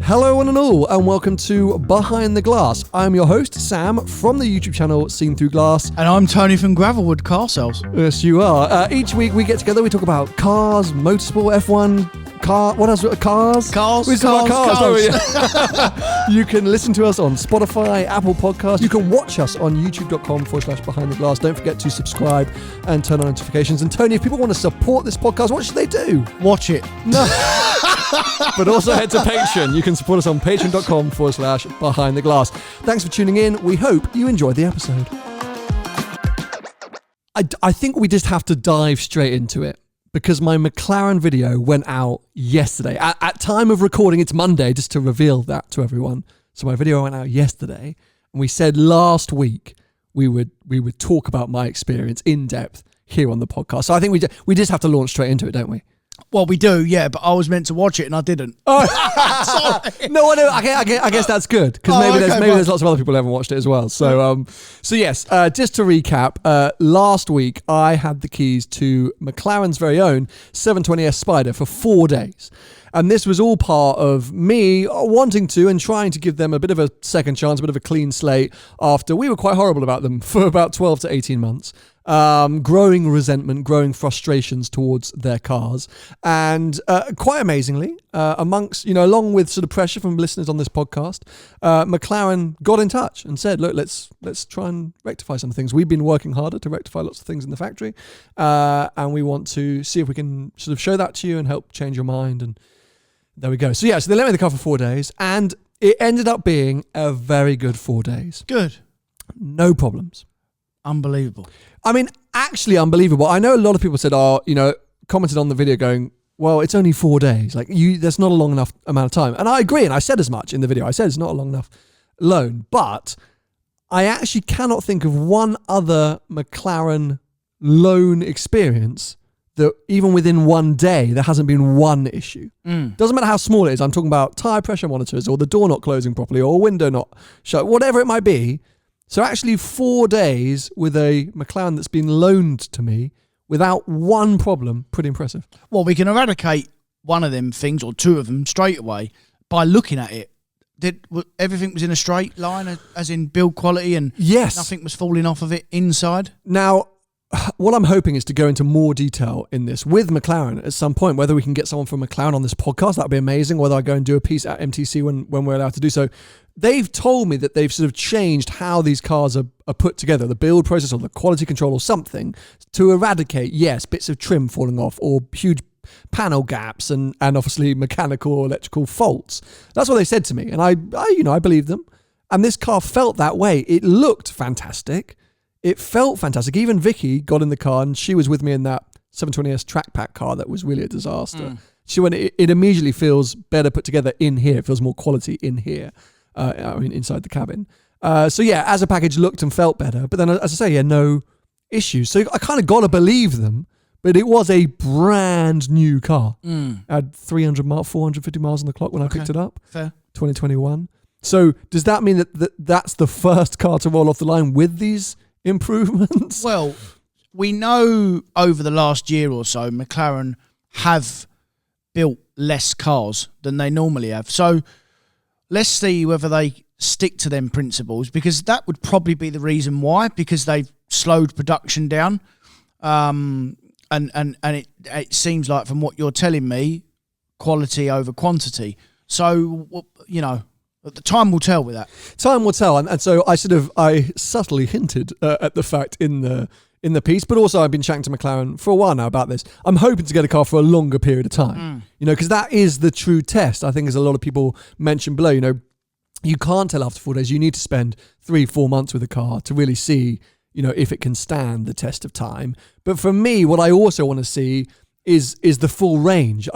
Hello one and all, and welcome to Behind the Glass. I'm your host, Sam, from the YouTube channel Seen Through Glass. And I'm Tony from Gravelwood Car Sales. Yes, you are. Each week we get together, we talk about cars, motorsport, F1, what else? Cars? We talk about cars. You can listen to us on Spotify, Apple Podcasts. You can watch us on youtube.com/Behind the Glass. Don't forget to subscribe and turn on notifications. And Tony, if people want to support this podcast, what should they do? Watch it. No. But also head to Patreon. You can support us on patreon.com/Behind the Glass. Thanks for tuning in. We hope you enjoyed the episode. I think we just have to dive straight into it because my McLaren video went out yesterday. At time of recording, it's Monday, just to reveal that to everyone. So my video went out yesterday, and we said last week we would talk about my experience in depth here on the podcast. So I think we just have to launch straight into it, don't we? Well, we do, yeah, but I was meant to watch it and I didn't. Oh, sorry. No, I guess that's good because maybe there's lots of other people who haven't watched it as well. So, yes, just to recap, last week I had the keys to McLaren's very own 720S Spider for 4 days. And this was all part of me wanting to and trying to give them a bit of a second chance, a bit of a clean slate after we were quite horrible about them for about 12 to 18 months. Growing resentment, growing frustrations towards their cars. And quite amazingly, along with sort of pressure from listeners on this podcast, McLaren got in touch and said, look, let's try and rectify some things. We've been working harder to rectify lots of things in the factory. And we want to see if we can sort of show that to you and help change your mind. And there we go. So yeah, so they let me in the car for 4 days and it ended up being a very good 4 days. Good. No problems. Unbelievable. I mean, actually unbelievable. I know a lot of people said, commented on the video going, well, it's only 4 days. Like, that's not a long enough amount of time. And I agree, and I said as much in the video. I said it's not a long enough loan. But I actually cannot think of one other McLaren loan experience that even within 1 day, there hasn't been one issue. Doesn't matter how small it is. I'm talking about tyre pressure monitors or the door not closing properly or a window not shut, whatever it might be. So actually 4 days with a McLaren that's been loaned to me without one problem, pretty impressive. Well, we can eradicate one of them things or two of them straight away by looking at it. Everything was in a straight line, as in build quality, and yes, nothing was falling off of it inside? Now, what I'm hoping is to go into more detail in this with McLaren at some point, whether we can get someone from McLaren on this podcast, that'd be amazing, whether I go and do a piece at MTC when we're allowed to do so. They've told me that they've sort of changed how these cars are put together, the build process or the quality control or something, to eradicate, yes, bits of trim falling off or huge panel gaps and obviously mechanical or electrical faults. That's what they said to me. And I believe them. And this car felt that way. It looked fantastic. It felt fantastic. Even Vicky got in the car and she was with me in that 720S track pack car that was really a disaster. She went, it immediately feels better put together in here. It feels more quality in here. Inside the cabin. So yeah, as a package looked and felt better. But then, as I say, yeah, no issues. So I kind of got to believe them. But it was a brand new car. Had 450 miles on the clock when I picked it up. Fair. 2021. So does that mean that's the first car to roll off the line with these improvements? Well, we know over the last year or so, McLaren have built less cars than they normally have. So let's see whether they stick to them principles, because that would probably be the reason why, because they've slowed production down. And it seems like, from what you're telling me, quality over quantity. So, the time will tell with that. Time will tell. And so I subtly hinted at the fact in the piece, but also I've been chatting to McLaren for a while now about this. I'm hoping to get a car for a longer period of time, because that is the true test. I think, as a lot of people mentioned below, you can't tell after 4 days. You need to spend 3-4 months with a car to really see, if it can stand the test of time. But for me, what I also want to see is the full range.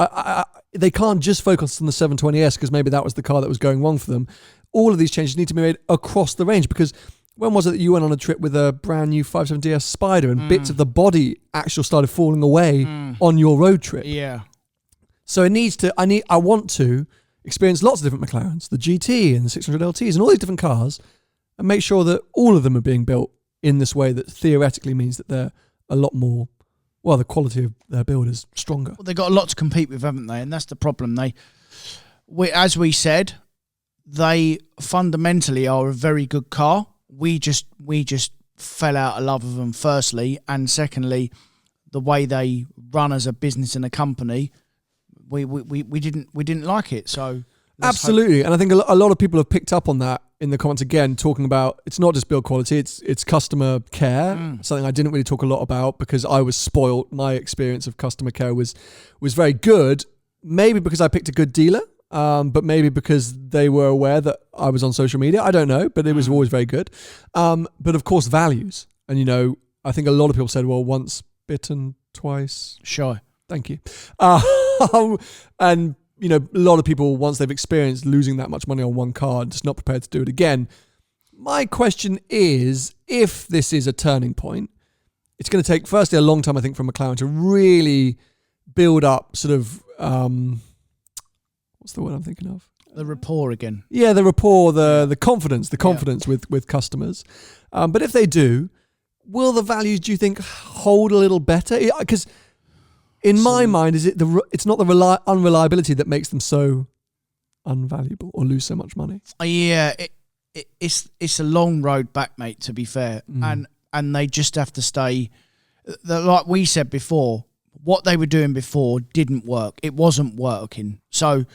They can't just focus on the 720S because maybe that was the car that was going wrong for them. All of these changes need to be made across the range, because when was it that you went on a trip with a brand new 570S Spider and bits of the body actually started falling away on your road trip? Yeah. So I want to experience lots of different McLarens, the GT and the 600 LTs and all these different cars, and make sure that all of them are being built in this way that theoretically means that they're a lot more, the quality of their build is stronger. Well, they've got a lot to compete with, haven't they? And that's the problem. as we said, they fundamentally are a very good car. We just fell out of love with them, firstly, and secondly, the way they run as a business and a company, we didn't like it. So absolutely, and I think a lot of people have picked up on that in the comments again, talking about it's not just build quality, it's customer care. Something I didn't really talk a lot about because I was spoiled. My experience of customer care was very good. Maybe because I picked a good dealer, but maybe because they were aware that I was on social media. I don't know, but it was always very good. But of course, values. And, I think a lot of people said, well, once bitten, twice shy. Thank you. And, a lot of people, once they've experienced losing that much money on one car, just not prepared to do it again. My question is, if this is a turning point, it's going to take, firstly, a long time, I think, for McLaren to really build up sort of, what's the word I'm thinking of? The rapport again. Yeah, the rapport, the confidence with customers. But if they do, will the values, do you think, hold a little better? Because in my mind, it's not the unreliability that makes them so unvaluable or lose so much money? Yeah, it's a long road back, mate, to be fair. And they just have to stay, like we said before, what they were doing before didn't work. It wasn't working. So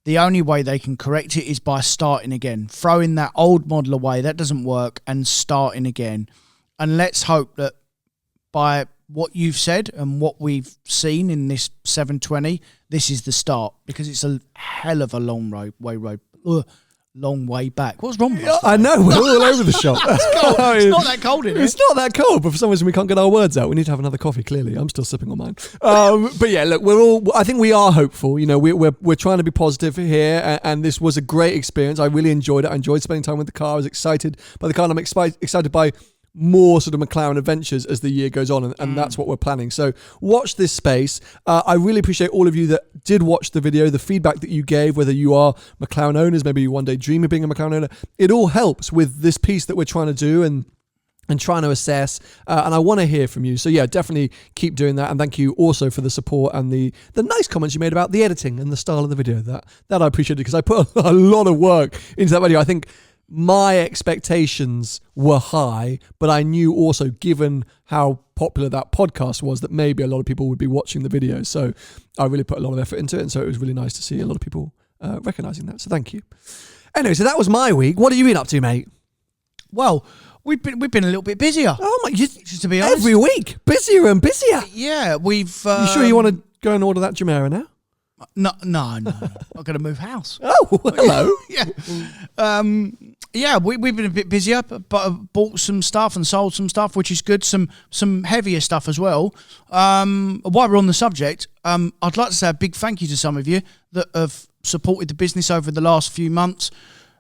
the only way they can correct it is by starting again, throwing that old model away. That doesn't work, and starting again. And let's hope that by what you've said and what we've seen in this 720, this is the start, because it's a hell of a long way back. What's wrong with us? I know, we're all over the shop. It's cold. It's not that cold in here. It's not that cold, but for some reason we can't get our words out. We need to have another coffee, clearly. I'm still sipping on mine. But yeah, look, I think we are hopeful. We're trying to be positive here, and this was a great experience. I really enjoyed it. I enjoyed spending time with the car. I was excited by the car, and I'm excited by more sort of McLaren adventures as the year goes on, and that's what we're planning. So watch this space. I really appreciate all of you that did watch the video, the feedback that you gave, whether you are McLaren owners, maybe you one day dream of being a McLaren owner. It all helps with this piece that we're trying to do and trying to assess, and I want to hear from you. So yeah, definitely keep doing that, and thank you also for the support and the nice comments you made about the editing and the style of the video. That I appreciated, because I put a lot of work into that video. I think my expectations were high, but I knew also, given how popular that podcast was, that maybe a lot of people would be watching the video. So I really put a lot of effort into it, and so it was really nice to see a lot of people recognising that. So thank you. Anyway, so that was my week. What have you been up to, mate? Well, we've been a little bit busier. Oh my! Just to be honest, every week, busier and busier. Yeah, we've. You sure you want to go and order that Jumeirah now? No. I'm going to move house. Oh, hello. Yeah, we've been a bit busier, but bought some stuff and sold some stuff, which is good. Some heavier stuff as well. While we're on the subject, I'd like to say a big thank you to some of you that have supported the business over the last few months,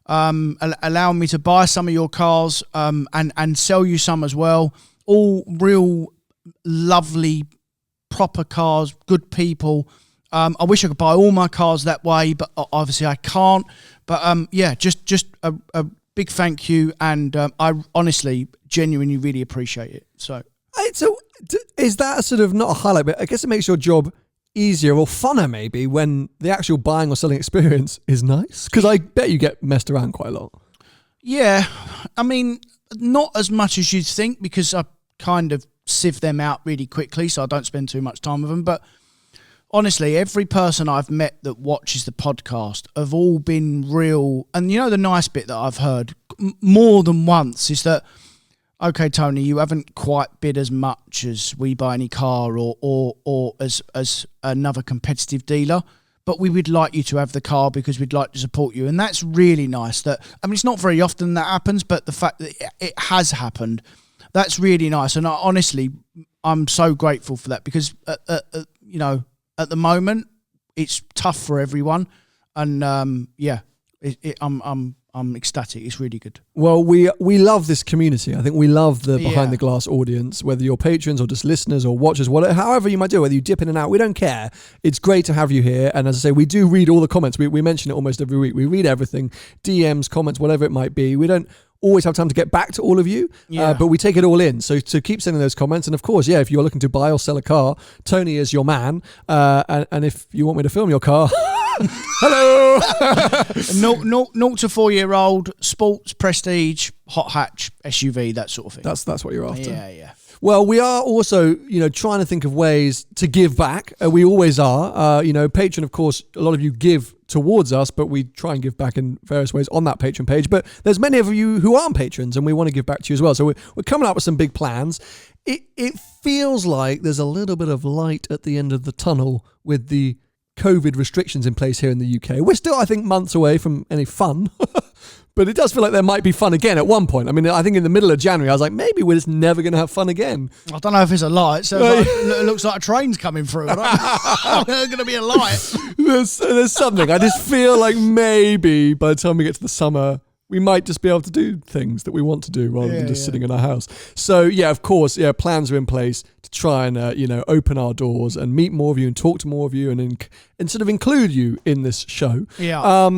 allowing me to buy some of your cars and sell you some as well. All real lovely, proper cars, good people. I wish I could buy all my cars that way, but obviously I can't. But yeah, just a big thank you, and I honestly, genuinely, really appreciate it. So is that a sort of, not a highlight, but I guess it makes your job easier or funner maybe when the actual buying or selling experience is nice? Because I bet you get messed around quite a lot. Yeah, I mean, not as much as you'd think, because I kind of sieve them out really quickly, so I don't spend too much time with them, but honestly, every person I've met that watches the podcast have all been real. And the nice bit that I've heard more than once is that, okay, Tony, you haven't quite bid as much as We Buy Any Car or as another competitive dealer, but we would like you to have the car because we'd like to support you. And that's really nice. It's not very often that happens, but the fact that it has happened, that's really nice. And honestly, I'm so grateful for that, because, at the moment, it's tough for everyone, and I'm ecstatic. It's really good. Well, we love this community. I think we love the behind the glass audience, whether you're patrons or just listeners or watchers, whatever, however you might do it, whether you dip in and out, we don't care. It's great to have you here. And as I say, we do read all the comments. We mention it almost every week. We read everything, DMs, comments, whatever it might be. We don't always have time to get back to all of you, but we take it all in. So to keep sending those comments, and of course, if you're looking to buy or sell a car, Tony is your man. And if you want me to film your car, Hello. 0 to 4 year old, sports, prestige, hot hatch, SUV, that sort of thing. That's what you're after. Yeah. Well, we are also, trying to think of ways to give back. We always are. Patreon, of course, a lot of you give towards us, but we try and give back in various ways on that Patreon page. But there's many of you who aren't patrons, and we want to give back to you as well. So we're coming up with some big plans. It feels like there's a little bit of light at the end of the tunnel with the COVID restrictions in place here in the UK. We're still, I think, months away from any fun. But it does feel like there might be fun again at one point. I mean, I think in the middle of January, I was like, maybe we're just never going to have fun again. I don't know if it's a light. So it looks like a train's coming through. I don't know. There's going to be a light. There's something. I just feel like maybe by the time we get to the summer, we might just be able to do things that we want to do rather than just sitting in our house. So, yeah, of course, plans are in place to try and, open our doors and meet more of you and talk to more of you and sort of include you in this show. Yeah.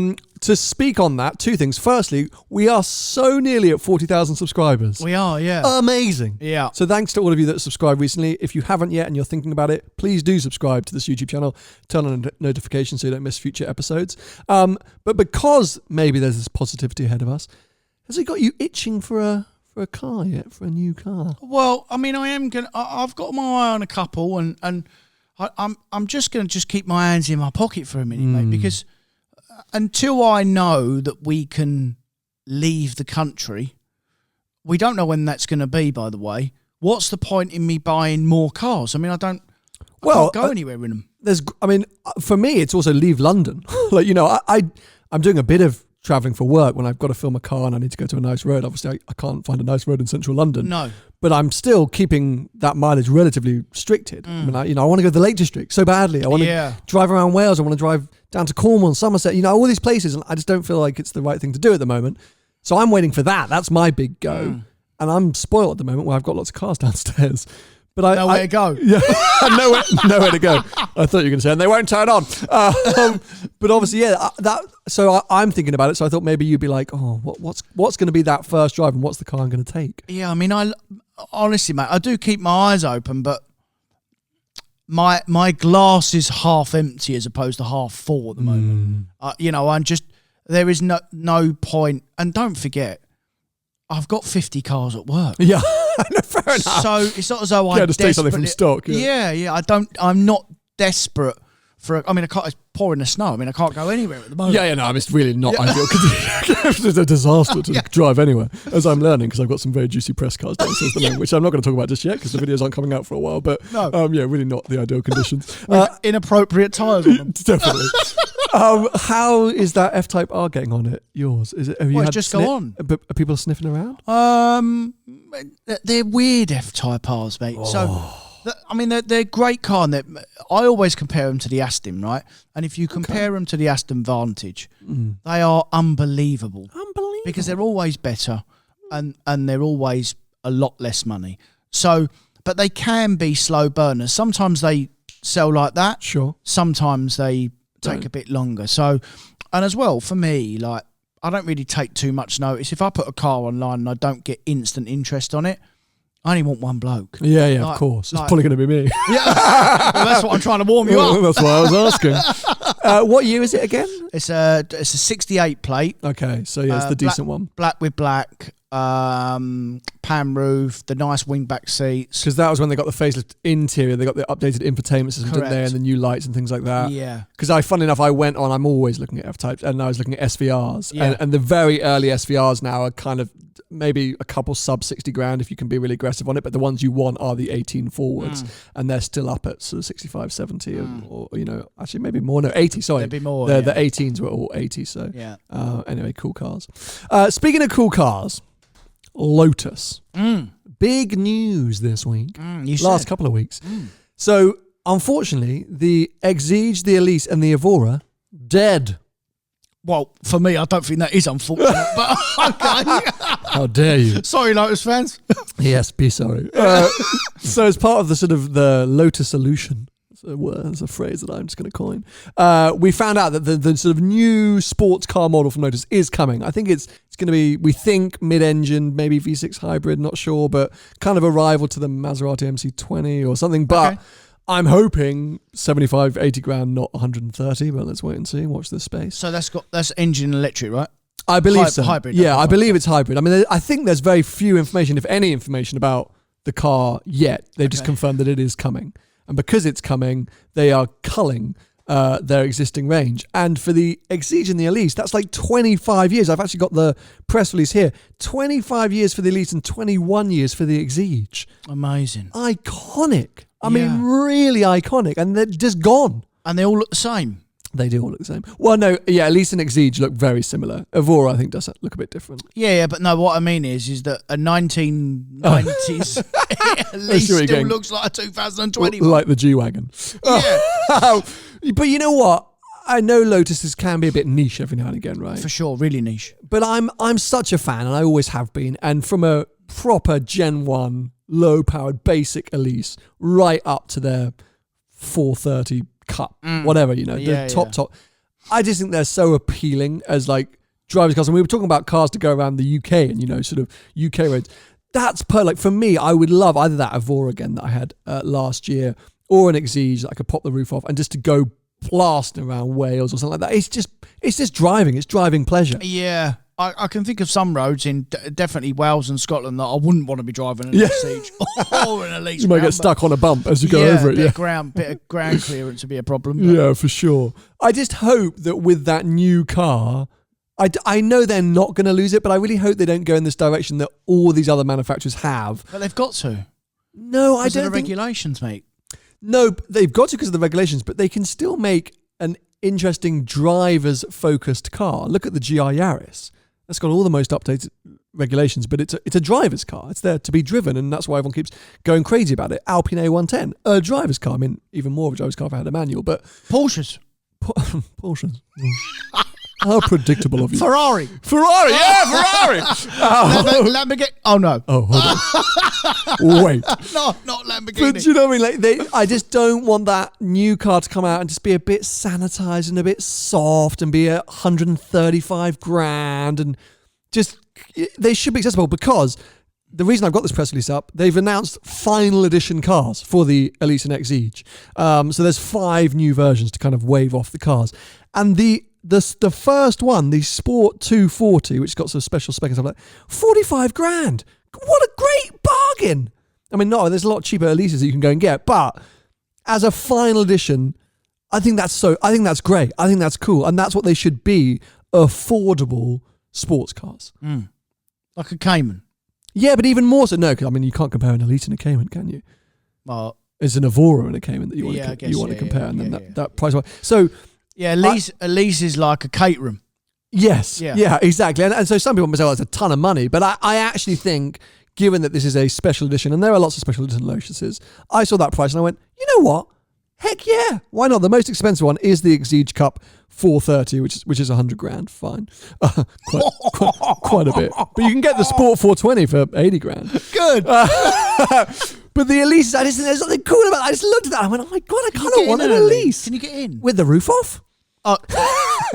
To speak on that, two things. Firstly, we are so nearly at 40,000 subscribers. We are, yeah. Amazing. Yeah. So thanks to all of you that subscribed recently. If you haven't yet and you're thinking about it, please do subscribe to this YouTube channel. Turn on notifications so you don't miss future episodes. But because maybe there's this positivity ahead of us, has it got you itching for a car yet, for a new car? Well, I mean, I've got my eye on a couple, and I'm just going to keep my hands in my pocket for a minute, mate, because until I know that we can leave the country, we don't know when that's going to be, by the way. What's the point in me buying more cars? I mean, I can't go anywhere in them. For me, it's also leave London. I'm doing a bit of traveling for work when I've got to film a car and I need to go to a nice road. Obviously, I can't find a nice road in central London. No. But I'm still keeping that mileage relatively restricted. I mean, I want to go to the Lake District so badly. I want to drive around Wales. I want to drive down to Cornwall and Somerset, all these places. And I just don't feel like it's the right thing to do at the moment. So I'm waiting for that. That's my big go. And I'm spoiled at the moment where I've got lots of cars downstairs. But nowhere to go. Yeah, nowhere to go. I thought you were going to say, and they won't turn on. But obviously, So I'm thinking about it. So I thought maybe you'd be like, oh, what's going to be that first drive, and what's the car I'm going to take? Yeah, I mean, honestly, mate, I do keep my eyes open, but my glass is half empty as opposed to half full at the moment. There is no point, and don't forget, I've got 50 cars at work. Yeah, fair enough. So it's not as though I just take something from stock. Yeah. I'm not desperate for. It's pouring the snow. I mean, I can't go anywhere at the moment. No, it's really not ideal because it's a disaster to drive anywhere. As I'm learning, because I've got some very juicy press cars downstairs, which I'm not going to talk about just yet because the videos aren't coming out for a while. But really not the ideal conditions. Inappropriate tyres on them. Definitely. How is that F-Type R getting on it? Yours? Is it? Have you had just go on? Are people sniffing around? They're weird F-Type Rs, mate. Oh. So, they're great car. And I always compare them to the Aston, right? And if you compare them to the Aston Vantage, they are unbelievable. Because they're always better, and they're always a lot less money. So, but they can be slow burners. Sometimes they sell like that. Sure. Sometimes they take a bit longer. So, and as well, for me, like, I don't really take too much notice. If I put a car online and I don't get instant interest on it, I only want one bloke. Yeah, of course. It's probably going to be me. Yeah, well, that's what I'm trying to warm you up. That's why I was asking. What year is it again? It's a 68 plate. Okay, so it's the decent one. Black with black, pan roof, the nice wingback seats. Because that was when they got the facelift interior. They got the updated infotainment system, didn't they, and the new lights and things like that. Yeah. Because funnily enough, I'm always looking at F-Types, and I was looking at SVRs. Yeah. And the very early SVRs now are kind of maybe a couple sub 60 grand if you can be really aggressive on it, but the ones you want are the 18 forwards, and they're still up at sort of 65, 70, or actually maybe more. No, 80. Sorry, there'd be more. The 18s were all 80. So anyway, cool cars. Speaking of cool cars, Lotus. Big news this week. Last couple of weeks. So unfortunately, the Exige, the Elise, and the Evora dead. Well, for me, I don't think that is unfortunate, but okay. How dare you? Sorry, Lotus fans. Yes, be sorry. So as part of the sort of the Lotus solution, it's a phrase that I'm just going to coin, we found out that the sort of new sports car model from Lotus is coming. I think it's going to be, we think, mid-engine, maybe V6 hybrid, not sure, but kind of a rival to the Maserati MC20 or something. But I'm hoping 75, 80 grand, not 130, but let's wait and see. Watch this space. So that's engine electric, right? I believe so. Hybrid. Yeah, I believe it's hybrid. I mean, I think there's very few information, if any information, about the car yet. They've just confirmed that it is coming. And because it's coming, they are culling their existing range. And for the Exige and the Elise, that's like 25 years. I've actually got the press release here. 25 years for the Elise and 21 years for the Exige. Amazing. Iconic. I mean, really iconic. And they're just gone. And they all look the same. They do all look the same. Well, no, yeah, Elise and Exige look very similar. Evora, I think, does look a bit different. Yeah, but no, what I mean is that a 1990s Elise still looks like a 2020 like the G-Wagon. Yeah. But you know what? I know Lotuses can be a bit niche every now and again, right? For sure, really niche. But I'm such a fan, and I always have been. And from a proper Gen 1, low-powered, basic Elise, right up to their 430 Cup, whatever, top. I just think they're so appealing as like drivers' cars. And we were talking about cars to go around the UK and, sort of UK roads. That's like for me, I would love either that Evora again that I had last year or an Exige that I could pop the roof off and just to go blasting around Wales or something like that. It's just driving. It's driving pleasure. Yeah. I can think of some roads in definitely Wales and Scotland that I wouldn't want to be driving an Exige or an Elise. You might get stuck on a bump as you go over it. Bit of ground clearance would be a problem. Yeah, for sure. I just hope that with that new car, I know they're not going to lose it, but I really hope they don't go in this direction that all these other manufacturers have. But they've got to. No, I don't. Because of the regulations, mate. No, they've got to because of the regulations, but they can still make an interesting drivers-focused car. Look at the GR Yaris. That's got all the most updated regulations, but it's a driver's car. It's there to be driven, and that's why everyone keeps going crazy about it. Alpine A110, a driver's car. I mean, even more of a driver's car if I had a manual, but... Porsches. Porsches. How predictable of you. Ferrari, yeah, Ferrari. Lamborghini. Oh, no. Oh, hold on. Wait. No, not Lamborghini. But you know what I mean? Like I just don't want that new car to come out and just be a bit sanitized and a bit soft and be 135 grand and just, they should be accessible because the reason I've got this press release up, they've announced final edition cars for the Elise and Exige. So there's 5 new versions to kind of wave off the cars. And the first one, the Sport 240, which got some special spec and stuff like that, 45 grand. What a great bargain. I mean, no, there's a lot cheaper Elises that you can go and get, but as a final edition, I think that's great. I think that's cool. And that's what they should be, affordable sports cars. Like a Cayman. Yeah, but even more so. No, because I mean, you can't compare an Elite and a Cayman, can you? Well, it's an Evora and a Cayman that you want to compare, and then that price. So... Yeah, Elise is like a Caterham. Yes, yeah, exactly. And so some people might say, well, it's a ton of money, but I actually think, given that this is a special edition, and there are lots of special edition Lotuses, I saw that price and I went, you know what? Heck yeah, why not? The most expensive one is the Exige Cup 430, which is 100 grand. Fine, quite a bit. But you can get the Sport 420 for 80 grand. Good. But the Elise, I just think there's something cool about it. I just looked at that. I went, oh my God, I kind of want an Elise. Can you get in? With the roof off?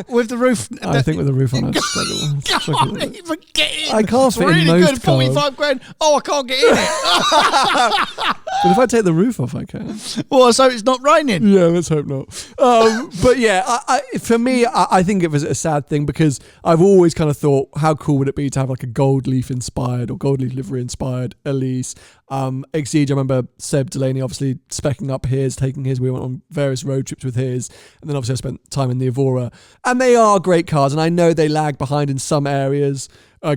With the roof. I think with the roof on, I'd struggle. Can't even get in. I can't fit really in most good, 45 grand. Oh, I can't get in it. But if I take the roof off, I can. Well, so it's not raining. Yeah, let's hope not. But yeah, for me, I think it was a sad thing because I've always kind of thought, how cool would it be to have like a gold leaf inspired or gold leaf livery inspired Elise? Exige, I remember Seb Delaney obviously specking up his, taking his. We went on various road trips with his, and then obviously I spent time in the Evora. And they are great cars, and I know they lag behind in some areas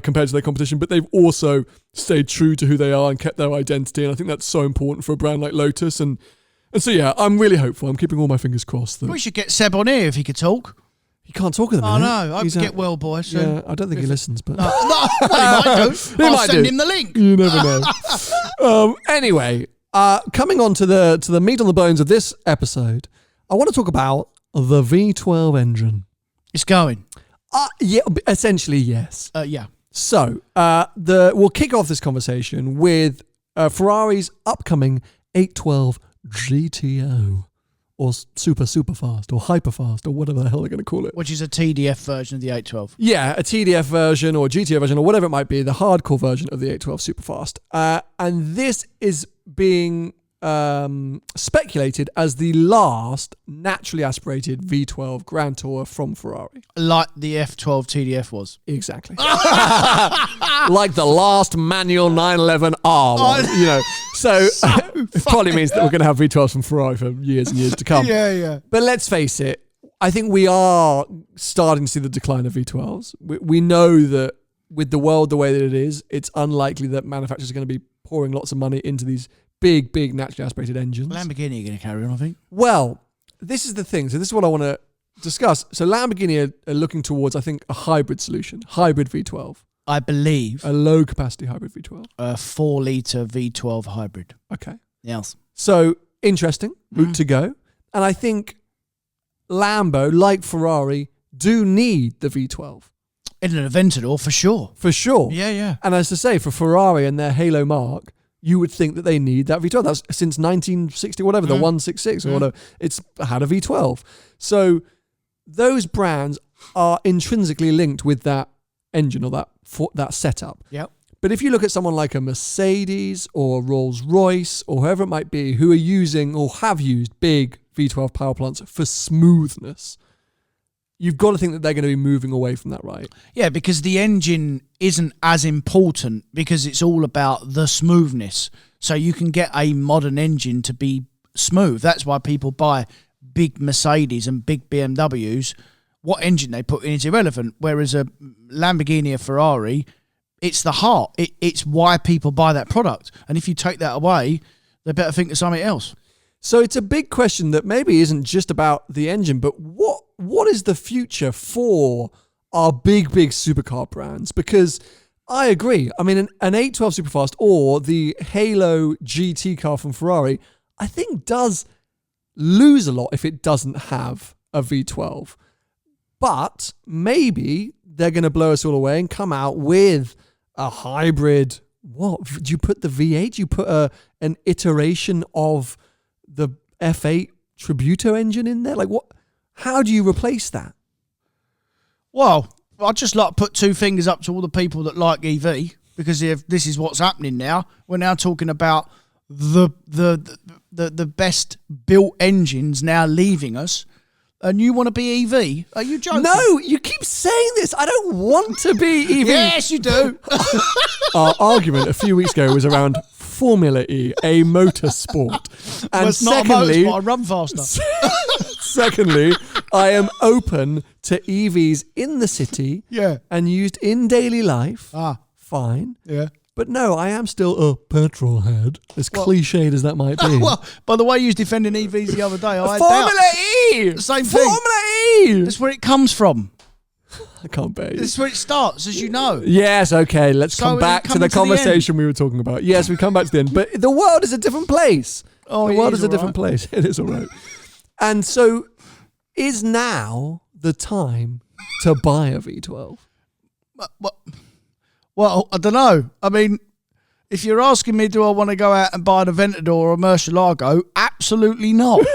compared to their competition, but they've also stayed true to who they are and kept their identity, and I think that's so important for a brand like Lotus. And so yeah, I'm really hopeful. I'm keeping all my fingers crossed. We should get Seb on here if he could talk. He can't talk at the minute. Oh no, I hope to get well, boy. Soon. Yeah, I don't think he listens, but no, well, he might do. I'll send him the link. You never know. Anyway, coming on to the meat on the bones of this episode, I want to talk about the V12 engine. It's going. Yeah, essentially yes. Yeah. So we'll kick off this conversation with Ferrari's upcoming 812 GTO. Or super fast, or hyper fast, or whatever the hell they're going to call it. Which is a TDF version of the 812. Yeah, a TDF version or GTO version or whatever it might be, the hardcore version of the 812 super fast. And this is being speculated as the last naturally aspirated V12 Grand Tour from Ferrari. Like the F12 TDF was. Exactly. Like the last manual 911R one, you know. So it probably means that we're going to have V12s from Ferrari for years and years to come. Yeah. But let's face it, I think we are starting to see the decline of V12s. We know that with the world the way that it is, it's unlikely that manufacturers are going to be pouring lots of money into these big naturally aspirated engines. Lamborghini are going to carry on, I think. Well, this is the thing. So this is what I want to discuss. So Lamborghini are looking towards, I think, a hybrid solution. Hybrid V12. I believe. A low capacity hybrid V12. A 4-litre V12 hybrid. Okay. Yes. So interesting route to go. And I think Lambo, like Ferrari, do need the V12. In an Aventador, for sure. For sure. Yeah. And as to say, for Ferrari and their Halo mark, you would think that they need that V12. That's since 1960, whatever, the 166 or whatever. It's had a V12. So those brands are intrinsically linked with that engine or that setup. Yep. But if you look at someone like a Mercedes or Rolls-Royce or whoever it might be who are using or have used big V12 power plants for smoothness, you've got to think that they're going to be moving away from that, right? Yeah, because the engine isn't as important because it's all about the smoothness. So you can get a modern engine to be smooth. That's why people buy big Mercedes and big BMWs. What engine they put in is irrelevant. Whereas a Lamborghini or Ferrari, it's the heart. It's why people buy that product. And if you take that away, they better think of something else. So it's a big question that maybe isn't just about the engine, but what is the future for our big supercar brands? Because I agree. I mean, an 812 Superfast or the Halo GT car from Ferrari, I think does lose a lot if it doesn't have a V12. But maybe they're going to blow us all away and come out with a hybrid. What? Do you put the V8? Do you put an iteration of the F8 Tributo engine in there? Like what? How do you replace that? Well, I'd just like to put two fingers up to all the people that like EV, because if this is what's happening now. We're now talking about the best built engines now leaving us, and you want to be EV? Are you joking? No, you keep saying this. I don't want to be EV. Yes, you do. Our argument a few weeks ago was around Formula E, a motorsport. And well, it's not a motorsport, I run faster. Secondly, I am open to EVs in the city and used in daily life. Fine. Yeah. But no, I am still a petrol head, as cliched as that might be. Well, by the way you was defending EVs the other day, I Formula E! Same thing. Formula E! That's where it comes from. I can't bear you. This is where it starts, as you know. Yes, okay, let's come back to the conversation we were talking about. Yes, we come back to the end. But the world is a different place. The world is a different place. It is all right. And so, is now the time to buy a V12? Well, I don't know. I mean, if you're asking me, do I want to go out and buy an Aventador or a Murcielago? Absolutely not.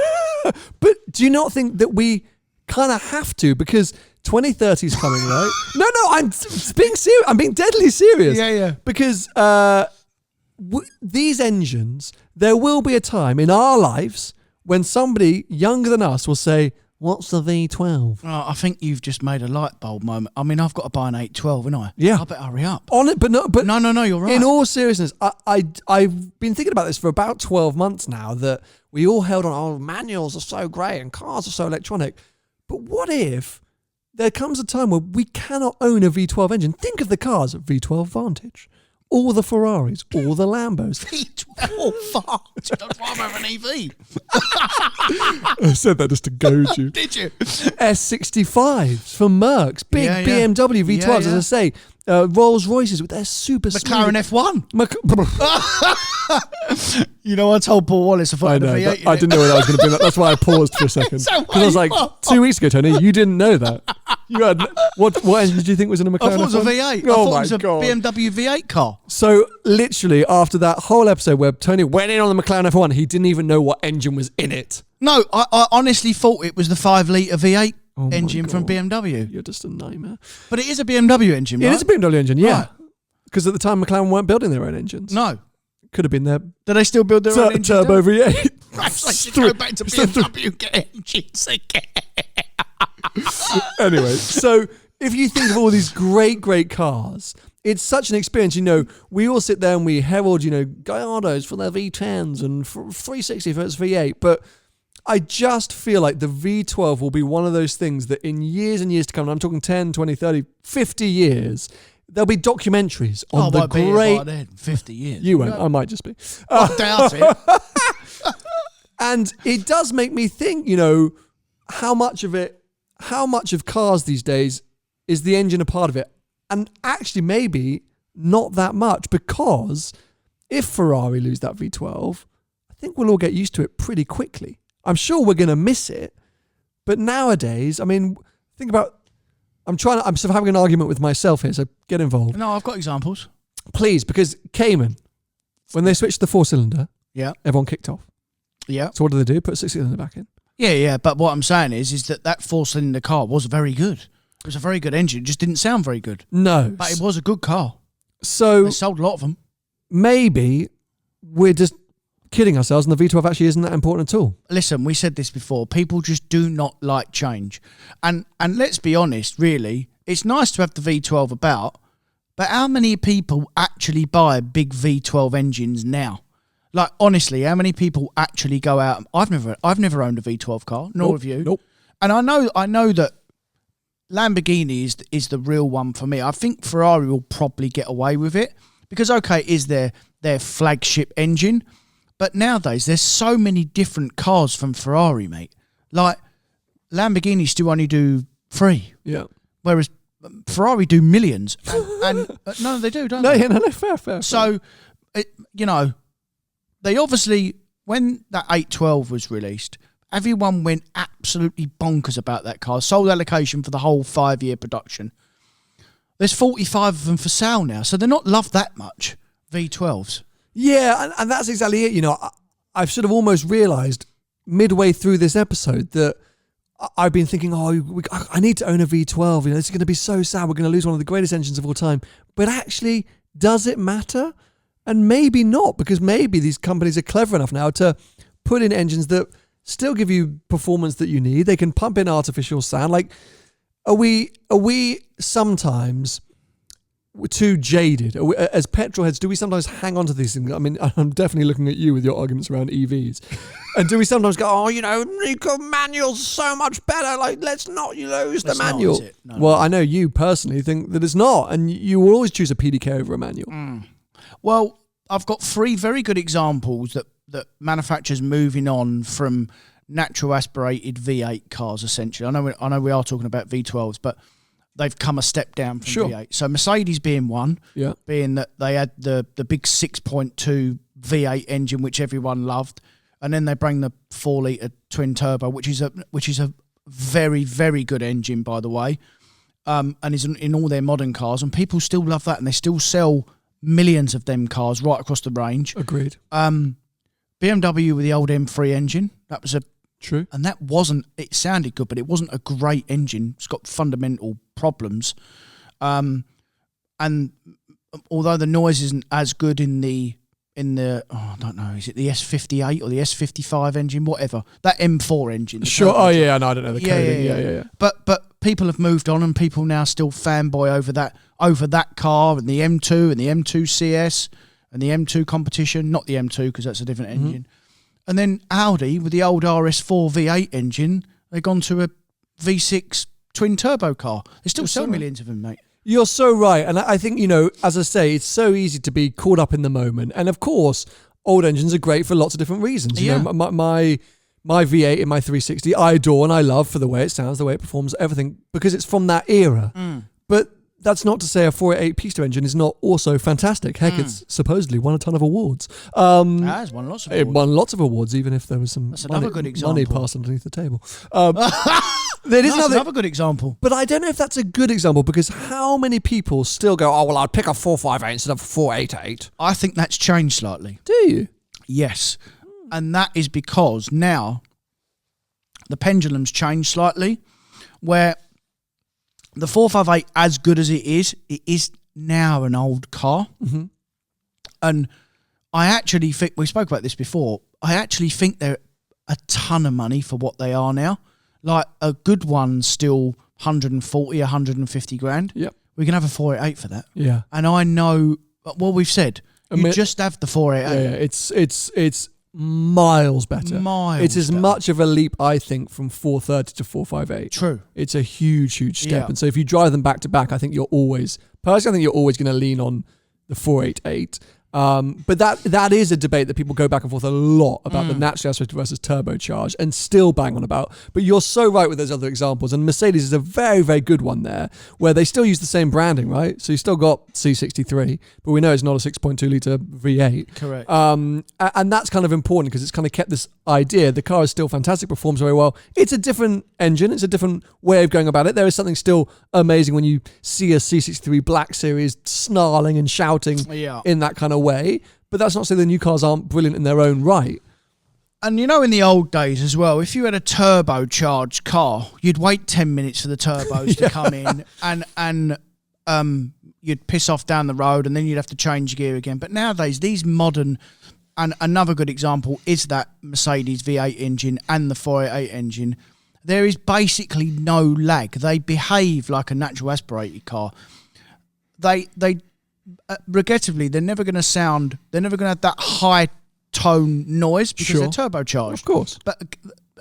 But do you not think that we kind of have to? Because 2030 is coming, right? No, I'm being serious. I'm being deadly serious. Yeah. Because these engines, there will be a time in our lives when somebody younger than us will say, what's the V12? Oh, I think you've just made a light bulb moment. I mean, I've got to buy an 812, haven't I? Yeah. I better hurry up. On it, but no, you're right. In all seriousness, I've been thinking about this for about 12 months now, that we all held on, manuals are so great and cars are so electronic. But what if there comes a time where we cannot own a V12 engine? Think of the cars, V12 Vantage, all the Ferraris, all the Lambos. V12 Vantage, that's why I'm having an EV. I said that just to goad you. Did you? S65s from Mercs, big BMW V12s, as I say. Rolls Royces with their super McLaren F1. You know, I told Paul Wallace I know. I didn't know where that was going to be. That's why I paused for a second. Because I was like, 2 weeks ago, Tony, you didn't know that. You had what engine did you think was in a McLaren? I thought it was a V8. Oh, I thought it was a BMW V8 car. So literally after that whole episode where Tony went in on the McLaren F1, he didn't even know what engine was in it. No, I honestly thought it was the 5-litre V8 engine from BMW. You're just a nightmare. But it is a BMW engine, right? It is a BMW engine, yeah. Because at the time McLaren weren't building their own engines. No. could have been their Do they still build their own engines? turbo V8. Perhaps they should go back to BMW and get engines again. Anyway, so if you think of all these great cars, it's such an experience. We all sit there and we herald, Gallardos for their V10s and 360 for its V8. But I just feel like the V12 will be one of those things that in years and years to come, and I'm talking 10, 20, 30, 50 years, there'll be documentaries on the great... Then, 50 years. You won't. I might just be. I doubt it. And it does make me think, how much of cars these days is the engine a part of it? And actually maybe not that much, because if Ferrari lose that V12, I think we'll all get used to it pretty quickly. I'm sure we're going to miss it. But nowadays, think about... I'm sort of having an argument with myself here, so get involved. No, I've got examples. Please, because Cayman, when they switched to the 4-cylinder, everyone kicked off. Yeah. So what do they do? Put a 6-cylinder back in. Yeah. But what I'm saying is that 4-cylinder car was very good. It was a very good engine. It just didn't sound very good. No. But it was a good car. So they sold a lot of them. Maybe we're just kidding ourselves and the V12 actually isn't that important at all. Listen, we said this before. People just do not like change. And let's be honest, really, it's nice to have the V12 about, but how many people actually buy big V12 engines now? Like, honestly, how many people actually go out? I've never owned a V12 car, nor have you. Nope. And I know that Lamborghini is the real one for me. I think Ferrari will probably get away with it because, okay, it is their flagship engine. But nowadays, there's so many different cars from Ferrari, mate. Like, Lamborghini still only do 3. Yeah. Whereas Ferrari do millions. And no, they do, don't they? No, fair. So, they obviously, when that 812 was released, everyone went absolutely bonkers about that car. Sold allocation for the whole 5-year production. There's 45 of them for sale now, so they're not loved that much, V12s. Yeah, and that's exactly it. I've sort of almost realised midway through this episode that I've been thinking, I need to own a V12. This is going to be so sad. We're going to lose one of the greatest engines of all time. But actually, does it matter? And maybe not, because maybe these companies are clever enough now to put in engines that still give you performance that you need. They can pump in artificial sound. Like, are we sometimes too jaded? As petrol heads, do we sometimes hang on to these things? I'm definitely looking at you with your arguments around EVs. And do we sometimes go, the manual's so much better, like, let's not use the manual? No. Well, I know you personally think that it's not, and you will always choose a PDK over a manual. Well, I've got 3 very good examples that manufacturers moving on from natural aspirated V8 cars, essentially. I know we are talking about V12s, but they've come a step down from V8. So Mercedes being one, being that they had the big 6.2 V8 engine, which everyone loved, and then they bring the 4-litre twin turbo, which is a very, very good engine, by the way, and is in all their modern cars, and people still love that, and they still sell millions of them cars right across the range. Agreed. BMW with the old M3 engine, that was true, and it sounded good, but it wasn't a great engine. It's got fundamental problems, and although the noise isn't as good in the I don't know, is it the S58 or the S55 engine, whatever, that M4 engine. Sure. Oh yeah, no, I don't know the coding. Yeah. But people have moved on, and people now still fanboy over that car and the M2 and the M2 CS and the M2 competition, not the M2 because that's a different engine. And then Audi with the old RS4 V8 engine, they've gone to a V6 twin turbo car. They still sell millions of them, mate. You're so right. And I think, as I say, it's so easy to be caught up in the moment. And of course, old engines are great for lots of different reasons. My V8 in my 360, I adore and I love for the way it sounds, the way it performs, everything, because it's from that era. But that's not to say a 488 Pista engine is not also fantastic. Heck, it's supposedly won a ton of awards. It won lots of awards. It won lots of awards, even if there was some money passed underneath the table. That's another good example. But I don't know if that's a good example, because how many people still go, I'd pick a 458 instead of a 488? I think that's changed slightly. Do you? Yes. And that is because now the pendulum's changed slightly, where the 458, as good as it is now an old car. And I actually think, we spoke about this before, I actually think they're a ton of money for what they are now. Like a good one's still 140, 150 grand. Yep. We can have a 488 for that. Yeah. And I know what we've said. You just have the 488. Yeah, it's miles better. It's as much of a leap, I think, from 430 to 458. True. It's a huge step. And so if you drive them back to back, I think you're always going to lean on the 488. But that is a debate that people go back and forth a lot about the naturally aspirated versus turbocharged and still bang on about. But you're so right with those other examples. And Mercedes is a very, very good one there where they still use the same branding, right? So you still got C63, but we know it's not a 6.2 litre V8. Correct. And that's kind of important because it's kind of kept this idea. The car is still fantastic, performs very well. It's a different engine. It's a different way of going about it. There is something still amazing when you see a C63 Black Series snarling and shouting in that kind of way, but that's not to say the new cars aren't brilliant in their own right. And you know, in the old days as well, if you had a turbocharged car, you'd wait 10 minutes for the turbos to come in and you'd piss off down the road and then you'd have to change gear again. But nowadays, these modern, and another good example is that Mercedes V8 engine and the 488 engine, there is basically no lag. They behave like a natural aspirated car. They regrettably, they're never going to have that high tone noise because they're turbocharged. Of course. But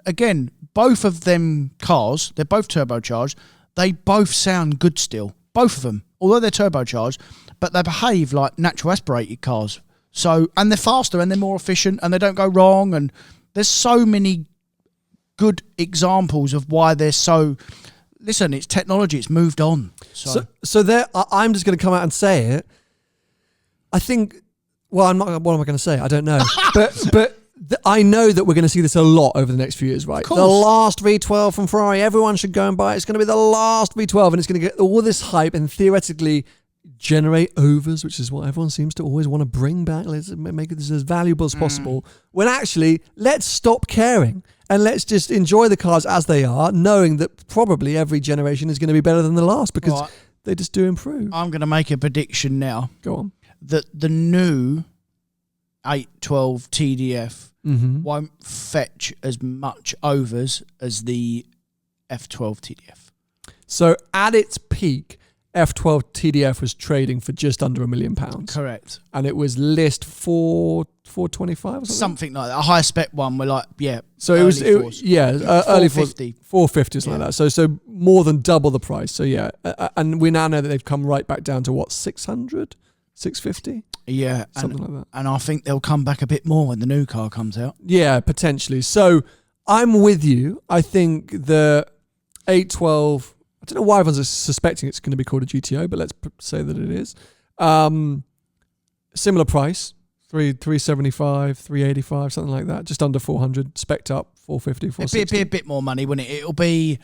again, both of them cars, they're both turbocharged. They both sound good still. Both of them. Although they're turbocharged, but they behave like natural aspirated cars. So, and they're faster and they're more efficient and they don't go wrong. And there's so many good examples of why they're so... Listen, it's technology. It's moved on. So there, I'm just going to come out and say it. I think. Well, I'm not. What am I going to say? I don't know. but I know that we're going to see this a lot over the next few years, right? The last V12 from Ferrari. Everyone should go and buy it. It's going to be the last V12, and it's going to get all this hype and theoretically generate overs, which is what everyone seems to always want to bring back. Let's make this as valuable as possible. When actually, let's stop caring. And let's just enjoy the cars as they are, knowing that probably every generation is going to be better than the last because they just do improve. I'm going to make a prediction now. Go on. That the new 812 TDF won't fetch as much overs as the F12 TDF. So at its peak, F12 TDF was trading for just under £1 million. Correct. And it was list 425 or something? Something like that. A high spec one, we're like, So it was, early 450. 450 or something like that. So more than double the price. So and we now know that they've come right back down to what, 600, 650? Yeah. Something like that. And I think they'll come back a bit more when the new car comes out. Yeah, potentially. So I'm with you. I think the 812... I don't know why everyone's suspecting it's going to be called a GTO, but let's say that it is. Similar price, 375, 385, something like that. Just under 400, spec'd up, 450, 460. It'd be a bit more money, wouldn't it? It'll be...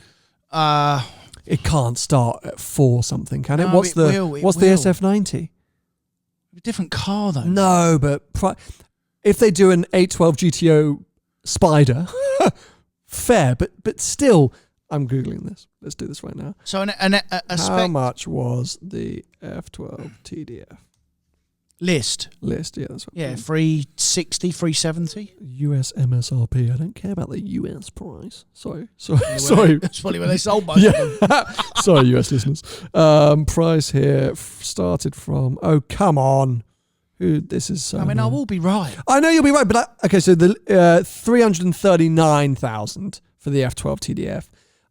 it can't start at 4 something, can it? No, What's the SF90? A different car, though. No, but if they do an 812 GTO Spider, fair, but still... I'm Googling this. Let's do this right now. So how much was the F12 TDF? List, yeah, that's what. Yeah, 360, 370. US MSRP. I don't care about the US price. Sorry. That's probably where they sold most of them. Sorry, US listeners. Price here started from... Oh, come on. This is so... I mean, I will be right. I know you'll be right, but... okay, so the 339,000 for the F12 TDF.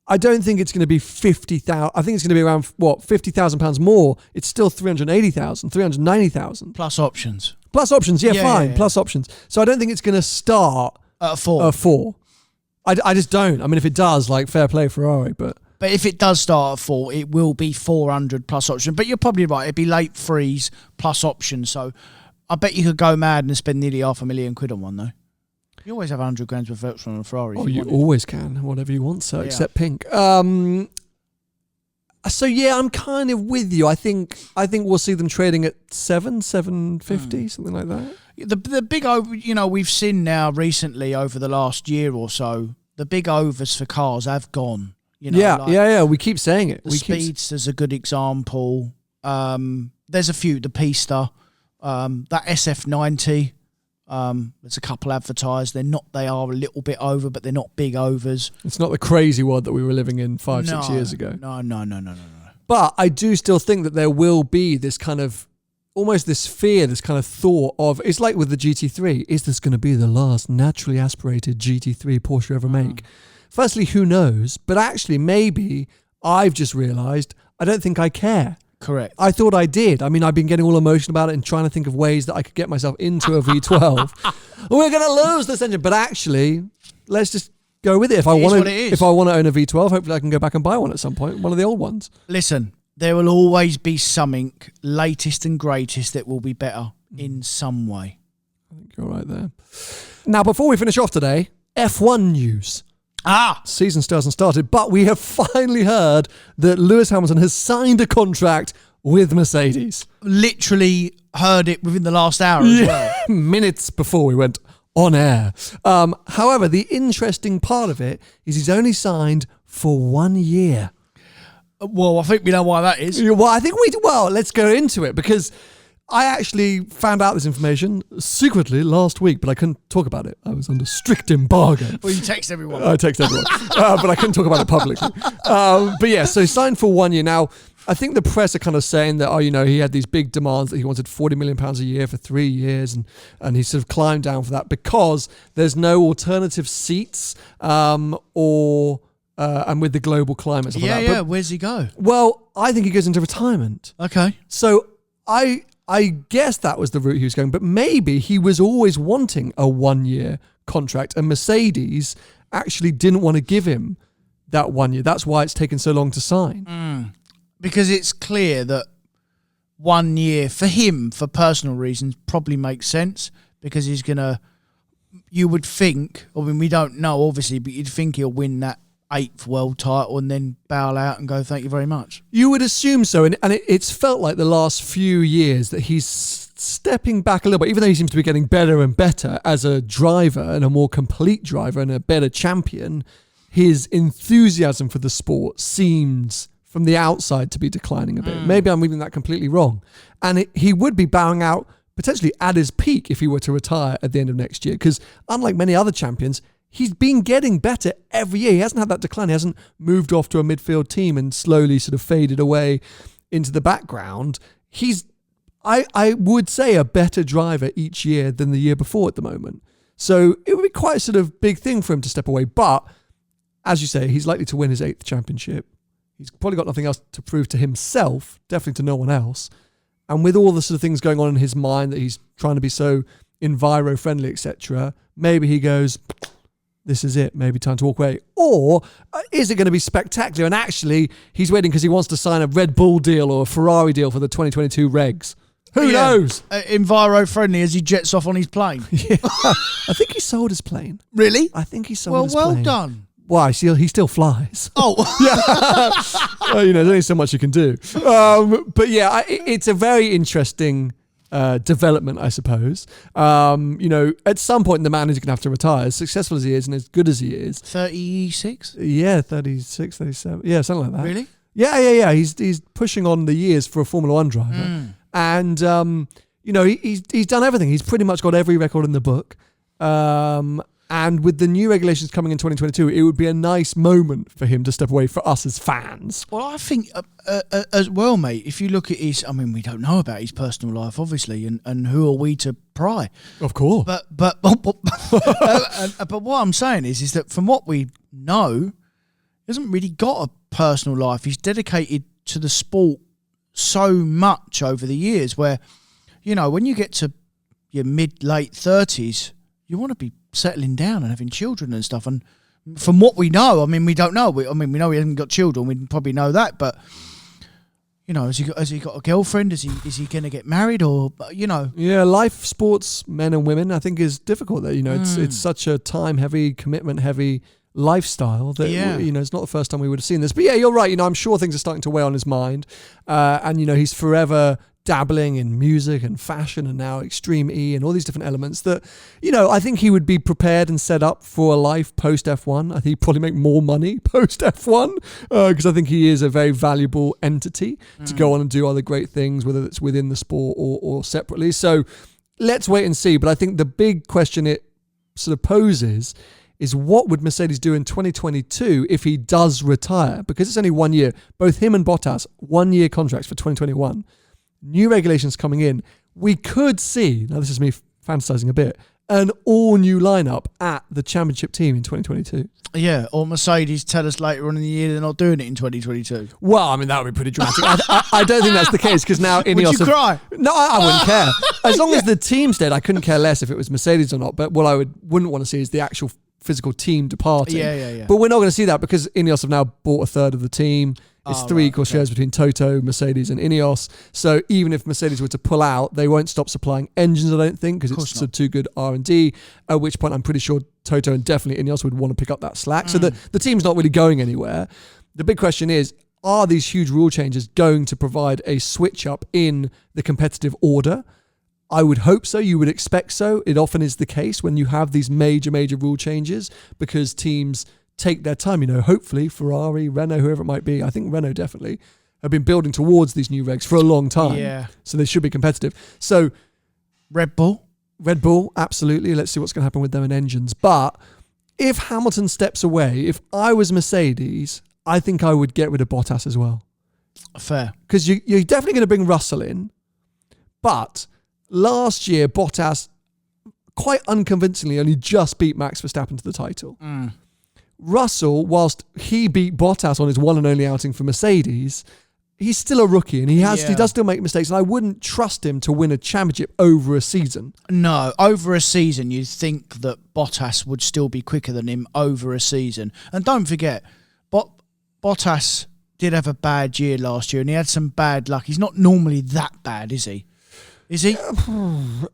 I don't think it's going to be 50,000. I think it's going to be around, £50,000 more. It's still 380,000, 390,000. Plus options. Plus options, fine. Plus options. So I don't think it's going to start at a 4. I just don't. I mean, if it does, fair play Ferrari, but if it does start at 4, it will be 400 plus option. But you're probably right. It'd be late threes plus options. So I bet you could go mad and spend nearly £500,000 on one, though. You always have 100 grand worth of extra on a Ferrari. Oh, you always can, whatever you want, sir, except pink. So I'm kind of with you. I think we'll see them trading at 750, something like that. The big over, we've seen now recently over the last year or so, the big overs for cars have gone. We keep saying it. The Speedster's a good example. There's a few. The Pista, that SF90. There's a couple advertised. They are a little bit over, but they're not big overs. It's not the crazy world that we were living in 5-6 years ago. No. But I do still think that there will be this kind of, almost this fear, this kind of thought of, it's like with the GT3, is this going to be the last naturally aspirated GT3 Porsche ever make? Firstly, who knows? But actually, maybe I've just realised I don't think I care. Correct. I thought I did. I mean, I've been getting all emotional about it and trying to think of ways that I could get myself into a V12. We're going to lose this engine. But actually, let's just go with it. If I want to own a V12, hopefully I can go back and buy one at some point, one of the old ones. Listen, there will always be something latest and greatest that will be better in some way. I think you're right there. Now, before we finish off today, F1 news. Season still hasn't started, but we have finally heard that Lewis Hamilton has signed a contract with Mercedes. Literally heard it within the last hour as well. Minutes before we went on air. However, the interesting part of it is he's only signed for 1 year. Well, I think we know why that is. Well, let's go into it, because I actually found out this information secretly last week, but I couldn't talk about it. I was under strict embargo. Well, you text everyone. I text everyone. But I couldn't talk about it publicly. But yeah, so he signed for 1 year. Now, I think the press are kind of saying that, he had these big demands that he wanted £40 million a year for 3 years, and he sort of climbed down for that because there's no alternative seats and with the global climate. Stuff like that. Yeah. Where's he go? Well, I think he goes into retirement. Okay. So I guess that was the route he was going, but maybe he was always wanting a 1 year contract and Mercedes actually didn't want to give him that 1 year. That's why it's taken so long to sign. Because it's clear that 1 year for him, for personal reasons, probably makes sense, because you would think, we don't know obviously, but you'd think he'll win that 8th world title and then bow out and go, thank you very much. You would assume so, and it's felt like the last few years that he's stepping back a little bit, even though he seems to be getting better and better as a driver and a more complete driver and a better champion. His enthusiasm for the sport seems from the outside to be declining a bit. Maybe I'm reading that completely wrong. And he would be bowing out potentially at his peak if he were to retire at the end of next year, because unlike many other champions, he's been getting better every year. He hasn't had that decline. He hasn't moved off to a midfield team and slowly sort of faded away into the background. He's, I would say, a better driver each year than the year before at the moment. So it would be quite a sort of big thing for him to step away. But as you say, he's likely to win his 8th championship. He's probably got nothing else to prove to himself, definitely to no one else. And with all the sort of things going on in his mind that he's trying to be so enviro-friendly, etc., maybe he goes, this is it, maybe time to walk away. Or is it going to be spectacular? And actually, he's waiting because he wants to sign a Red Bull deal or a Ferrari deal for the 2022 regs. Who knows? Enviro-friendly as he jets off on his plane. Yeah. I think he sold his plane. Really? I think he sold his plane. Well done. Why? He still flies. Oh. Yeah. Well, there's only so much you can do. But yeah, it's a very interesting development, I suppose. At some point the man is going to have to retire, as successful as he is and as good as he is. 36? Yeah, 36, 37. Yeah, something like that. Really? Yeah. He's pushing on the years for a Formula One driver. And, he's done everything. He's pretty much got every record in the book. And with the new regulations coming in 2022, it would be a nice moment for him to step away for us as fans. Well, I think as well, mate, if you look at we don't know about his personal life, obviously, and who are we to pry? Of course. But what I'm saying is that from what we know, he hasn't really got a personal life. He's dedicated to the sport so much over the years where, when you get to your mid-late 30s, you want to be settling down and having children and stuff. And from what we know, we don't know. We know he hasn't got children. We probably know that. But, has he got a girlfriend? Is he going to get married or, Yeah, life, sports, men and women, I think is difficult. That it's such a time-heavy, commitment-heavy lifestyle that, it's not the first time we would have seen this. But yeah, you're right. I'm sure things are starting to weigh on his mind. And, he's forever dabbling in music and fashion and now Extreme E and all these different elements that, I think he would be prepared and set up for a life post F1. I think he'd probably make more money post F1 because I think he is a very valuable entity to go on and do other great things, whether it's within the sport or separately. So let's wait and see. But I think the big question it sort of poses is what would Mercedes do in 2022 if he does retire? Because it's only 1 year. Both him and Bottas, 1 year contracts for 2021. New regulations coming in. We could see, now this is me fantasizing a bit, an all new lineup at the championship team in 2022. Yeah, or Mercedes tell us later on in the year they're not doing it in 2022. Well, I mean, that would be pretty dramatic. I don't think that's the case because now Ineos... Would you cry? No, I wouldn't care. As long as the team's dead, I couldn't care less if it was Mercedes or not. But what I wouldn't want to see is the actual physical team departing. Yeah. But we're not going to see that because Ineos have now bought a third of the team. It's three equal shares between Toto, Mercedes and Ineos. So even if Mercedes were to pull out, they won't stop supplying engines, I don't think, because it's sort of too good R&D, at which point I'm pretty sure Toto and definitely Ineos would want to pick up that slack. So the team's not really going anywhere. The big question is, are these huge rule changes going to provide a switch up in the competitive order? I would hope so. You would expect so. It often is the case when you have these major rule changes because teams take their time. Hopefully Ferrari, Renault, whoever it might be, I think Renault definitely, have been building towards these new regs for a long time. Yeah. So they should be competitive. So Red Bull, absolutely. Let's see what's going to happen with them and engines. But if Hamilton steps away, if I was Mercedes, I think I would get rid of Bottas as well. Fair. Because you're definitely going to bring Russell in. But last year, Bottas, quite unconvincingly, only just beat Max Verstappen to the title. Russell, whilst he beat Bottas on his one and only outing for Mercedes, he's still a rookie and he does still make mistakes. And I wouldn't trust him to win a championship over a season. No, over a season, you'd think that Bottas would still be quicker than him over a season. And don't forget, Bottas did have a bad year last year and he had some bad luck. He's not normally that bad, is he? Is he?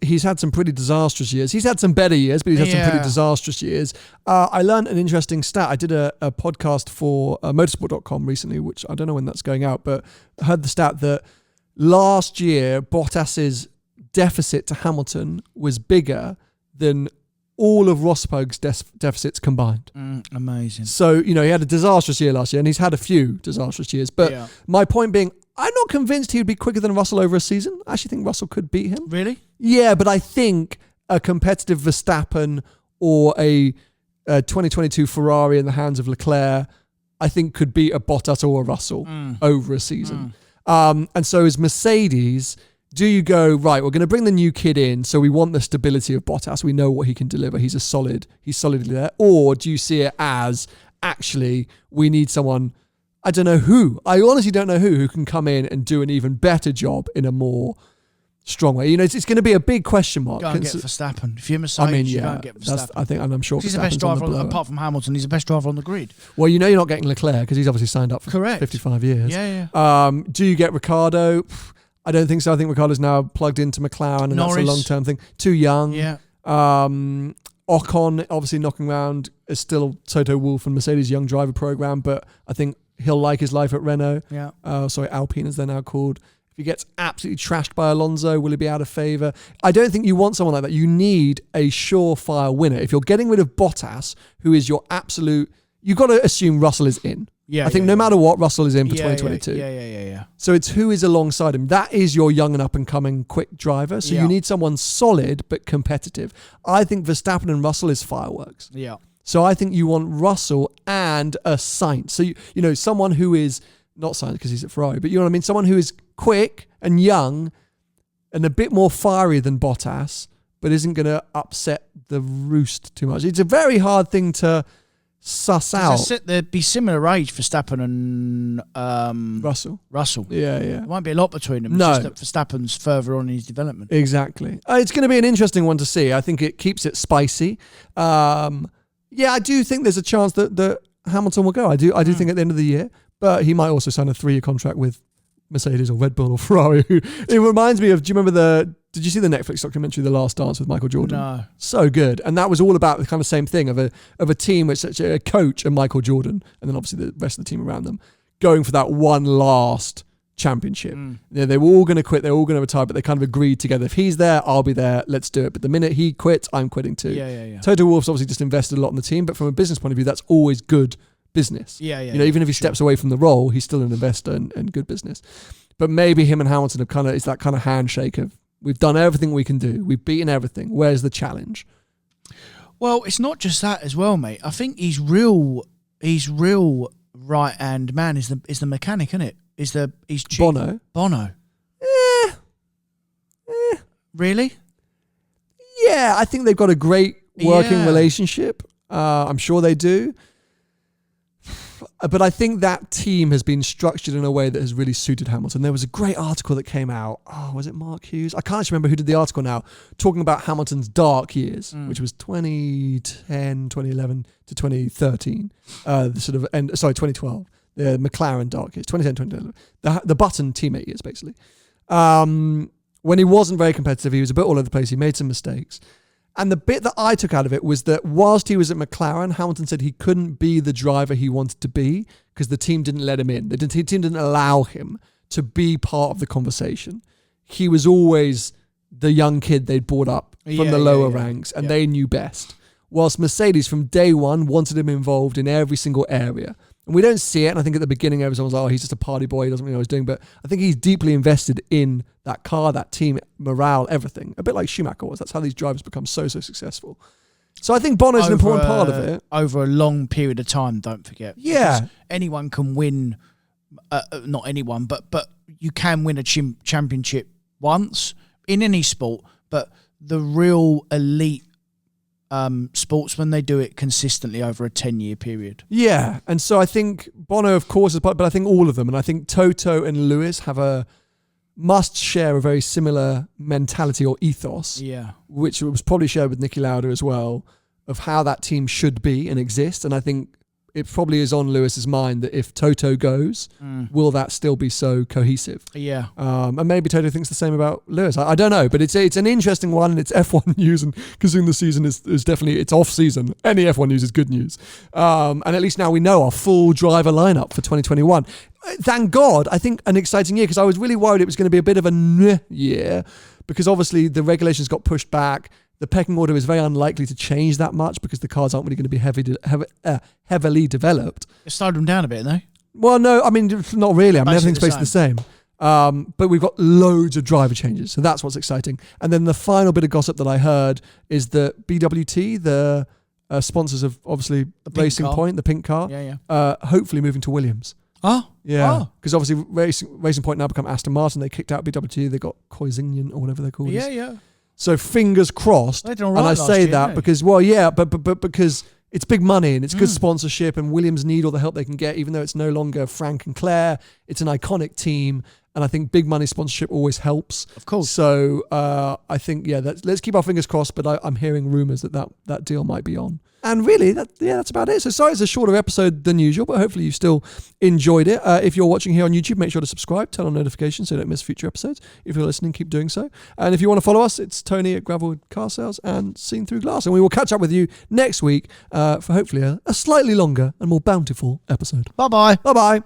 He's had some pretty disastrous years. He's had some better years, but he's had some pretty disastrous years. I learned an interesting stat. I did a podcast for motorsport.com recently, which I don't know when that's going out, but I heard the stat that last year, Bottas's deficit to Hamilton was bigger than all of Rosberg's deficits combined. Amazing. So, he had a disastrous year last year, and he's had a few disastrous years. But my point being, I'm not convinced he would be quicker than Russell over a season. I actually think Russell could beat him. Really? Yeah, but I think a competitive Verstappen or a 2022 Ferrari in the hands of Leclerc, I think could beat a Bottas or a Russell over a season. And so as Mercedes, do you go, right, we're going to bring the new kid in, so we want the stability of Bottas. We know what he can deliver. He's solidly there. Or do you see it as, actually, we need someone... I don't know who. I honestly don't know who can come in and do an even better job in a more strong way. It's going to be a big question mark. Go and get Verstappen. If you're Mercedes, you go and get Verstappen. I think, and I'm sure he's the best driver, apart from Hamilton, he's the best driver on the grid. Well, you're not getting Leclerc because he's obviously signed up for 55 years. Yeah. Do you get Ricciardo? I don't think so. I think Ricciardo's now plugged into McLaren and Norris. that's a long-term thing. Too young. Yeah. Ocon, obviously knocking around, is still Toto Wolff and Mercedes' young driver program, but I think he'll like his life at Renault. Yeah. Alpine as they're now called. If he gets absolutely trashed by Alonso, will he be out of favour? I don't think you want someone like that. You need a surefire winner. If you're getting rid of Bottas, who is your absolute... You've got to assume Russell is in. I think no matter what, Russell is in for 2022. Yeah. So it's who is alongside him. That is your young and up-and-coming quick driver. So you need someone solid but competitive. I think Verstappen and Russell is fireworks. Yeah. So I think you want Russell and a Sainz. So, someone who is, not Sainz because he's at Ferrari, but you know what I mean? Someone who is quick and young and a bit more fiery than Bottas, but isn't going to upset the roost too much. It's a very hard thing to suss out. There'd be similar age for Verstappen and Russell. Yeah. There won't be a lot between them. No. It's just that Verstappen's further on in his development. Exactly. It's going to be an interesting one to see. I think it keeps it spicy. I do think there's a chance that Hamilton will go. I do think at the end of the year, but he might also sign a 3-year contract with Mercedes or Red Bull or Ferrari. It reminds me of, do you remember did you see the Netflix documentary, The Last Dance with Michael Jordan? No. So good. And that was all about the kind of same thing of a team with such a coach and Michael Jordan, and then obviously the rest of the team around them, going for that one last championship. They were all going to quit, they were all going to retire, but they kind of agreed together. If he's there, I'll be there, let's do it. But the minute he quits, I'm quitting too. Yeah. Toto Wolff's obviously just invested a lot in the team, but from a business point of view, that's always good business. Even if he steps away from the role, he's still an investor and good business. But maybe him and Hamilton have it's that kind of handshake of We've done everything we can do. We've beaten everything. Where's the challenge? Well, it's not just that as well, mate. I think he's real right hand man is the mechanic, isn't it? He's Bono. Really? Yeah, I think they've got a great working relationship. I'm sure they do. But I think that team has been structured in a way that has really suited Hamilton. There was a great article that came out. Oh, was it Mark Hughes? I can't actually remember who did the article now, talking about Hamilton's dark years, which was 2010, 2011 to 2013. 2012. The McLaren dark years, 2010, 2011. The Button teammate years, basically. When he wasn't very competitive, he was a bit all over the place. He made some mistakes. And the bit that I took out of it was that whilst he was at McLaren, Hamilton said he couldn't be the driver he wanted to be because the team didn't let him in. The team didn't allow him to be part of the conversation. He was always the young kid they'd brought up from the lower ranks, and they knew best. Whilst Mercedes, from day one, wanted him involved in every single area. And we don't see it, and I think at the beginning everyone was like, oh, he's just a party boy, he doesn't really know what he's doing. But I think he's deeply invested in that car, that team, morale, everything. A bit like Schumacher was. That's how these drivers become so successful. So I think Bono's an important part of it. Over a long period of time, don't forget. Yeah. Because anyone can win, not anyone, but you can win a championship once in any sport, but the real elite sportsmen, they do it consistently over a 10-year period. Yeah, and so I think Bono, of course, is part, but I think all of them, and I think Toto and Lewis must share a very similar mentality or ethos, which was probably shared with Niki Lauda as well, of how that team should be and exist. And I think it probably is on Lewis's mind that if Toto goes, will that still be so cohesive? Yeah. And maybe Toto thinks the same about Lewis. I don't know, but it's an interesting one, and it's F1 news, and considering the season is definitely, it's off season. Any F1 news is good news. And at least now we know our full driver lineup for 2021. Thank God, I think an exciting year, because I was really worried it was going to be a bit of a year, because obviously the regulations got pushed back. The pecking order is very unlikely to change that much because the cars aren't really going to be heavily developed. It slowed them down a bit, though. Well, no, I mean, not really. I mean, everything's basically the same. But we've got loads of driver changes, so that's what's exciting. And then the final bit of gossip that I heard is that BWT, the sponsors of, obviously, Racing Point, the pink car, hopefully moving to Williams. Oh, yeah, because obviously Racing Point now become Aston Martin. They kicked out BWT. They got Koizinian or whatever they're called. Yeah. So fingers crossed. They did all right and I say year, that because, well, yeah, but because it's big money and it's good sponsorship, and Williams need all the help they can get, even though it's no longer Frank and Claire. It's an iconic team, and I think big money sponsorship always helps. Of course. So I think, let's keep our fingers crossed. But I'm hearing rumours that deal might be on. And really, that's about it. So sorry it's a shorter episode than usual, but hopefully you still enjoyed it. If you're watching here on YouTube, make sure to subscribe, turn on notifications so you don't miss future episodes. If you're listening, keep doing so. And if you want to follow us, it's Tony at Gravelwood Car Sales and Seen Through Glass. And we will catch up with you next week for hopefully a slightly longer and more bountiful episode. Bye-bye. Bye-bye.